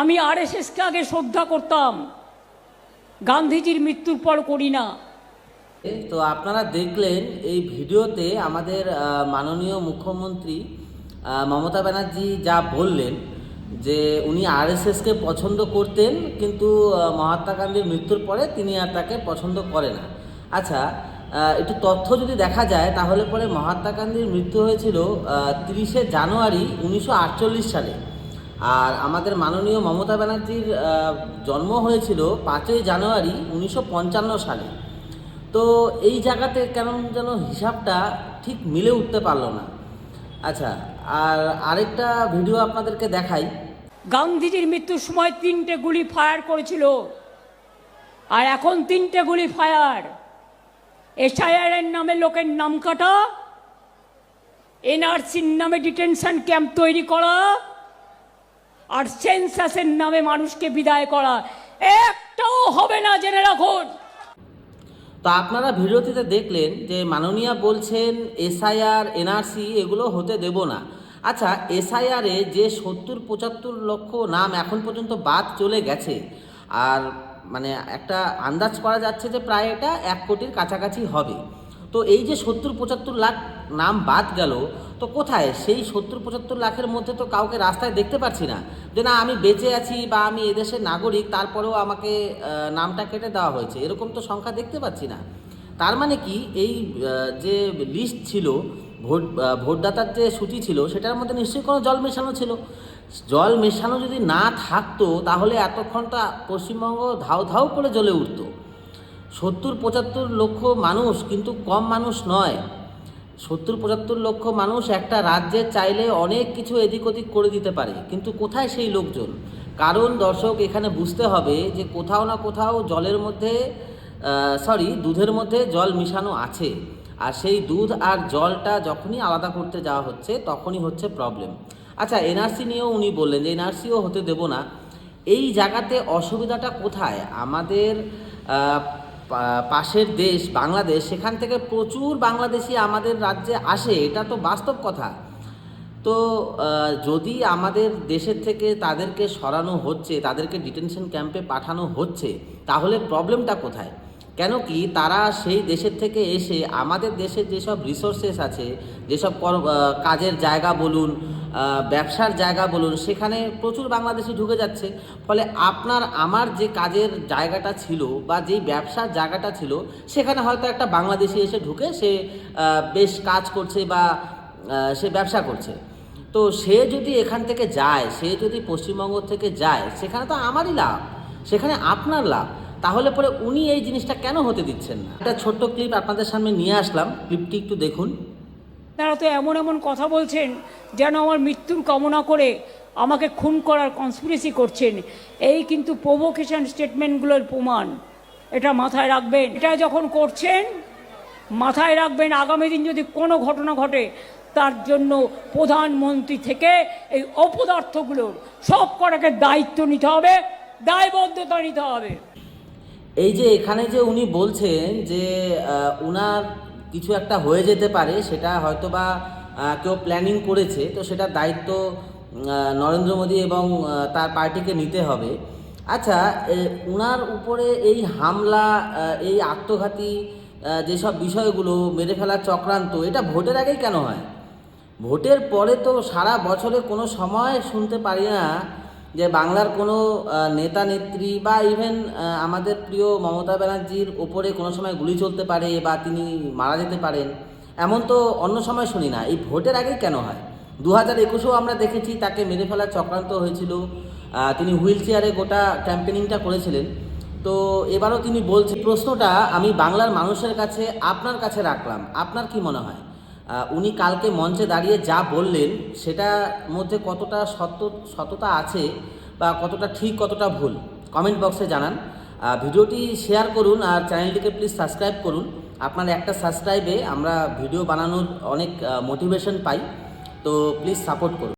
আমি আরএসএসকে আগে শ্রদ্ধা করতাম, গান্ধীজির মৃত্যুর পর করি না। তো আপনারা দেখলেন এই ভিডিওতে আমাদের মাননীয় মুখ্যমন্ত্রী মমতা ব্যানার্জি যা বললেন যে উনি আরএসএসকে পছন্দ করতেন, কিন্তু মহাত্মা গান্ধীর মৃত্যুর পরে তিনি আর তাকে পছন্দ করে না। আচ্ছা, একটু তথ্য যদি দেখা যায় তাহলে পরে মহাত্মা গান্ধীর মৃত্যু হয়েছিল 30শে জানুয়ারি 1948 সালে, আর আমাদের মাননীয় মমতা ব্যানার্জির জন্ম হয়েছিল 5ই জানুয়ারি 1955 সালে। তো এই জায়গাতে কেমন যেন হিসাবটা ঠিক মিলে উঠতে পারলো না। আচ্ছা, আর আরেকটা ভিডিও আপনাদেরকে দেখাই। গান্ধীজির মৃত্যুর সময় 3টে গুলি ফায়ার করেছিল, আর এখন 3টে গুলি ফায়ার। এসআইআর এর নামে লোকের নাম কাটা, এনআরসির নামে ডিটেনশন ক্যাম্প তৈরি করা, আর সেন্সাসের নামে মানুষকে বিদায় করা, একটাও হবে না, জেনে রাখুন। তো আপনারা ভিডিওটিতে দেখলেন যে মাননীয়া বলছেন এসআইআর এনআরসি এগুলো হতে দেব না। আচ্ছা, এসআইআরে যে 70-75 লক্ষ নাম এখন পর্যন্ত বাদ চলে গেছে, আর মানে একটা আন্দাজ করা যাচ্ছে যে প্রায় এটা 1 কোটির কাছাকাছি হবে। তো এই যে 70-75 লাখ নাম বাদ গেল, তো কোথায় সেই 70-75 লাখের মধ্যে তো কাউকে রাস্তায় দেখতে পাচ্ছি না যে না আমি বেঁচে আছি বা আমি এদেশের নাগরিক, তারপরেও আমাকে নামটা কেটে দেওয়া হয়েছে, এরকম তো সংখ্যা দেখতে পাচ্ছি না। তার মানে কি এই যে লিস্ট ছিল, ভোটদাতার যে সূচি ছিল, সেটার মধ্যে নিশ্চয়ই কোনো জল মেশানো ছিল। জল মেশানো যদি না থাকতো তাহলে এতক্ষণটা পশ্চিমবঙ্গ ধাউ ধাউ করে জ্বলে উঠত। 70-75 লক্ষ মানুষ কিন্তু কম মানুষ নয়। 70-75 লক্ষ মানুষ একটা রাজ্যে চাইলে অনেক কিছু এদিক ওদিক করে দিতে পারে, কিন্তু কোথায় সেই লোকজন? কারণ দর্শক, এখানে বুঝতে হবে যে কোথাও না কোথাও জলের মধ্যে দুধের মধ্যে জল মিশানো আছে, আর সেই দুধ আর জলটা যখনই আলাদা করতে যাওয়া হচ্ছে তখনই হচ্ছে প্রবলেম। আচ্ছা, এনআরসি নিয়েও উনি বললেন যে এনআরসিও হতে দেব না। এই জায়গাতে অসুবিধাটা কোথায়? আমাদের পাশের দেশ বাংলাদেশ, সেখান থেকে প্রচুর বাংলাদেশি আমাদের রাজ্যে আসে, এটা তো বাস্তব কথা। তো যদি আমাদের দেশের থেকে তাদেরকে সরানো হচ্ছে, তাদেরকে ডিটেনশন ক্যাম্পে পাঠানো হচ্ছে, তাহলে প্রবলেমটা কোথায়? কেন কি তারা সেই দেশের থেকে এসে আমাদের দেশের যেসব রিসোর্সেস আছে, যেসব কাজের জায়গা বলুন, ব্যবসার জায়গা বলুন, সেখানে প্রচুর বাংলাদেশি ঢুকে যাচ্ছে। ফলে আপনার আমার যে কাজের জায়গাটা ছিল বা যেই ব্যবসার জায়গাটা ছিল, সেখানে হয়তো একটা বাংলাদেশি এসে ঢুকে সে বেশ কাজ করছে বা সে ব্যবসা করছে। তো সে যদি এখান থেকে যায়, সে যদি পশ্চিমবঙ্গ থেকে যায়, সেখানে তো আমারই লাভ, সেখানে আপনার লাভ। তাহলে পরে উনি এই জিনিসটা কেন হতে দিচ্ছেন না? একটা ছোট্ট ক্লিপ আপনাদের সামনে নিয়ে আসলাম, ক্লিপটি একটু দেখুন। তারা তো এমন এমন কথা বলছেন যেন আমার মৃত্যুর কামনা করে আমাকে খুন করার কনস্পিরেসি করছেন। এই কিন্তু প্রভোকেশন স্টেটমেন্টগুলোর প্রমাণ, এটা মাথায় রাখবেন। এটা যখন করছেন মাথায় রাখবেন, আগামী দিন যদি কোনো ঘটনা ঘটে তার জন্য প্রধানমন্ত্রী থেকে এই অপদার্থগুলোর সব কটাকে দায়িত্ব নিতে হবে, দায়বদ্ধতা নিতে হবে। এই যে এখানে যে উনি বলছেন যে উনার কিছু একটা হয়ে যেতে পারে, সেটা হয়তো বা কেউ প্ল্যানিং করেছে, তো সেটার দায়িত্ব নরেন্দ্র মোদী এবং তার পার্টিকে নিতে হবে। আচ্ছা, উনার উপরে এই হামলা, এই আত্মঘাতী যেসব বিষয়গুলো, মেরে ফেলার চক্রান্ত, এটা ভোটের আগেই কেন হয়? ভোটের পরে তো সারা বছরে কোনো সময় শুনতে পারি না যে বাংলার কোনো নেতা নেত্রী বা ইভেন আমাদের প্রিয় মমতা ব্যানার্জির ওপরে কোনো সময় গুলি চলতে পারে বা তিনি মারা যেতে পারেন, এমন তো অন্য সময় শুনি না। এই ভোটের আগে কেন হয়? 2021-এও আমরা দেখেছি তাকে মেরে ফেলার চক্রান্ত হয়েছিল, তিনি হুইল চেয়ারে গোটা ক্যাম্পেনিংটা করেছিলেন। তো এবারও তিনি বলছেন, প্রশ্নটা আমি বাংলার মানুষের কাছে, আপনার কাছে রাখলাম, আপনার কি মনে হয় উনি কালকে মঞ্চে দাঁড়িয়ে যা বললেন সেটার মধ্যে কতটা সততা আছে বা কতটা ঠিক, কতটা ভুল? কমেন্ট বক্সে জানান। ভিডিওটি শেয়ার করুন আর চ্যানেলটিকে প্লিজ সাবস্ক্রাইব করুন। আপনার একটা সাবস্ক্রাইবে আমরা ভিডিও বানানোর অনেক মোটিভেশন পাই, তো প্লিজ সাপোর্ট করুন।